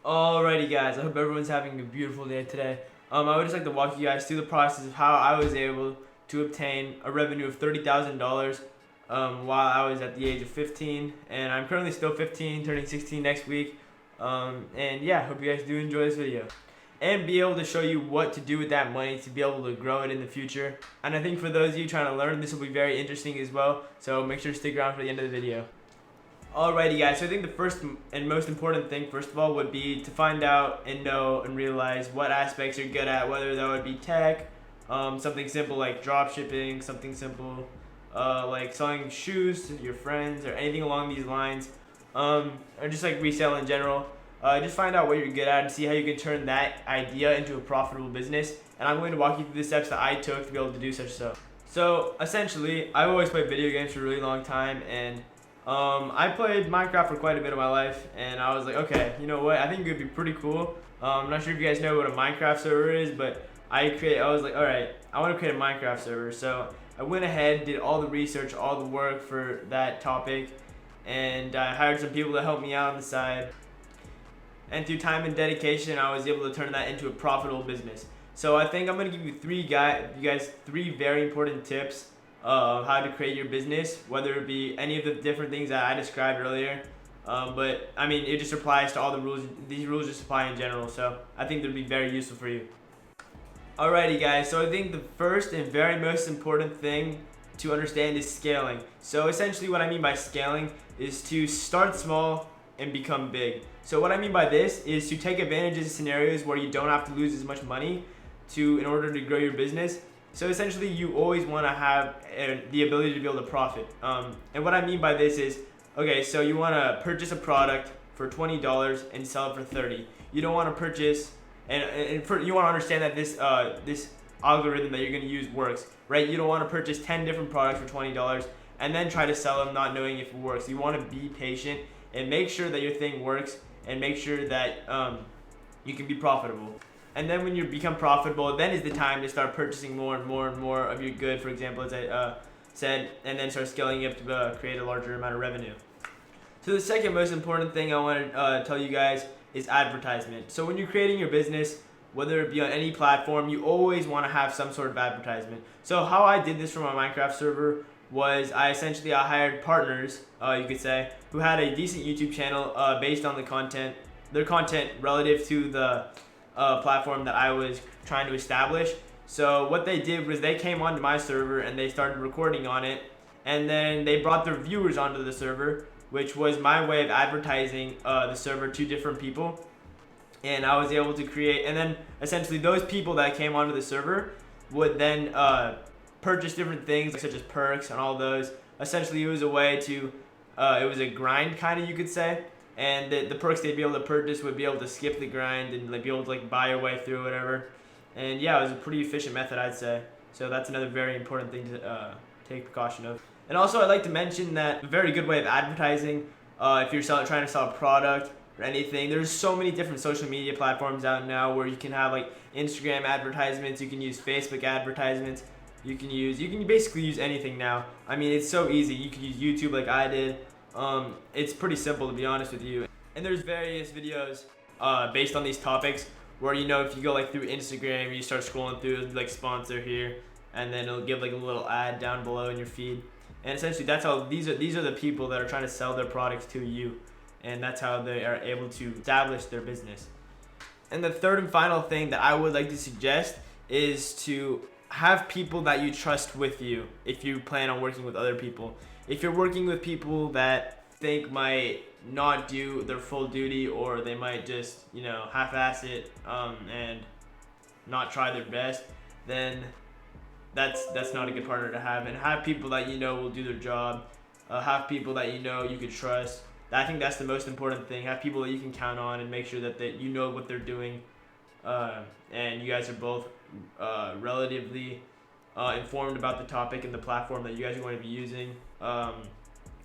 Alrighty guys, I hope everyone's having a beautiful day today. I would just like to walk you guys through the process of how I was able to obtain a revenue of $30,000 while I was at the age of 15, and I'm currently still 15, turning 16 next week. And yeah, hope you guys do enjoy this video and be able to show you what to do with that money to be able to grow it in the future. And I think for those of you trying to learn, this will be very interesting as well, so make sure to stick around for the end of the video. Alrighty guys, so I think the first and most important thing, first of all, would be to find out and know and realize what aspects you're good at, whether that would be tech, something simple like drop shipping, something simple like selling shoes to your friends or anything along these lines, or just like resale in general. Just find out what you're good at and see how you can turn that idea into a profitable business. And I'm going to walk you through the steps that I took to be able to do such so. So essentially, I've always played video games for a really long time, and I played Minecraft for quite a bit of my life, and I was like, okay, you know what? I think it would be pretty cool. I'm not sure if you guys know what a Minecraft server is, but I was like, all right, I want to create a Minecraft server. So I went ahead, did all the research, all the work for that topic, and I hired some people to help me out on the side. And through time and dedication, I was able to turn that into a profitable business. So I think I'm gonna give you three very important tips of how to create your business, whether it be any of the different things that I described earlier. But I mean, it just applies to all the rules. These rules just apply in general, so I think they'll be very useful for you. Alrighty guys, so I think the first and very most important thing to understand is scaling. So essentially what I mean by scaling is to start small and become big. So what I mean by this is to take advantage of scenarios where you don't have to lose as much money in order to grow your business. So essentially you always want to have the ability to be able to profit. And what I mean by this is, okay, so you want to purchase a product for $20 and sell it for $30. You don't want to purchase, you want to understand that this algorithm that you're going to use works, right? You don't want to purchase 10 different products for $20 and then try to sell them not knowing if it works. You want to be patient and make sure that your thing works and make sure that you can be profitable. And then when you become profitable, then is the time to start purchasing more and more and more of your good, for example, as I said, and then start scaling up to create a larger amount of revenue. So the second most important thing I want to tell you guys is advertisement. So when you're creating your business, whether it be on any platform, you always want to have some sort of advertisement. So how I did this for my Minecraft server was I hired partners, you could say, who had a decent YouTube channel based on their content relative to the platform that I was trying to establish. So what they did was they came onto my server and they started recording on it, and then they brought their viewers onto the server, which was my way of advertising the server to different people. And I was able to create, and then essentially those people that came onto the server would then purchase different things such as perks and all those. Essentially it was a way to, it was a grind kind of, you could say. And the perks they'd be able to purchase would be able to skip the grind and like be able to like buy your way through whatever. And yeah, it was a pretty efficient method, I'd say. So that's another very important thing to take precaution of. And also I'd like to mention that a very good way of advertising, if you're trying to sell a product or anything, there's so many different social media platforms out now where you can have like Instagram advertisements, you can use Facebook advertisements, you can basically use anything now. I mean, it's so easy. You can use YouTube like I did. It's pretty simple, to be honest with you. And there's various videos based on these topics where, you know, if you go like through Instagram, you start scrolling through, it'll be like sponsor here, and then it'll give like a little ad down below in your feed. And essentially that's how these are the people that are trying to sell their products to you, and that's how they are able to establish their business. And the third and final thing that I would like to suggest is to have people that you trust with you if you plan on working with other people. If you're working with people that think might not do their full duty, or they might just, you know, half-ass it and not try their best, then that's not a good partner to have. And have people that you know will do their job. Have people that you know you could trust. I think that's the most important thing. Have people that you can count on and make sure that you know what they're doing, and you guys are both relatively informed about the topic and the platform that you guys are going to be using,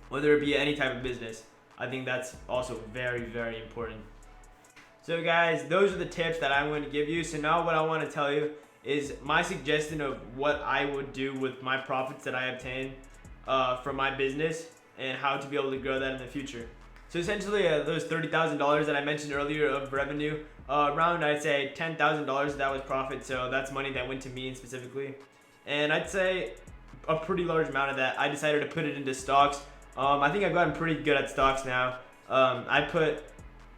whether it be any type of business. I think that's also very, very important. So guys, those are the tips that I'm going to give you. So now what I want to tell you is my suggestion of what I would do with my profits that I obtain from my business and how to be able to grow that in the future. So essentially, those $30,000 that I mentioned earlier of revenue, around I'd say $10,000 that was profit. So that's money that went to me specifically, and I'd say a pretty large amount of that I decided to put it into stocks. I think I've gotten pretty good at stocks now. I put a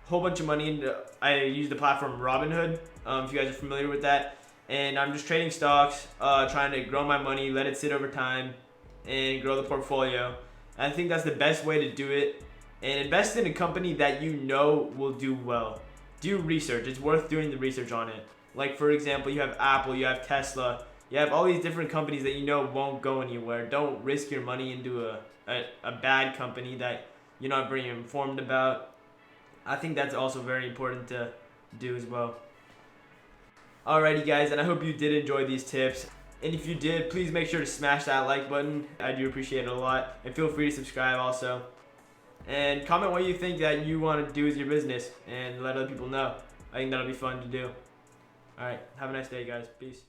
whole bunch of money into. I use the platform Robinhood. If you guys are familiar with that, and I'm just trading stocks, trying to grow my money, let it sit over time, and grow the portfolio. I think that's the best way to do it. And invest in a company that you know will do well. Do research. It's worth doing the research on it. Like, for example, you have Apple, you have Tesla, you have all these different companies that you know won't go anywhere. Don't risk your money into a bad company that you're not very informed about. I think that's also very important to do as well. Alrighty guys, and I hope you did enjoy these tips. And if you did, please make sure to smash that like button. I do appreciate it a lot. And feel free to subscribe also. And comment what you think that you want to do with your business and let other people know. I think that'll be fun to do. Alright, have a nice day guys. Peace.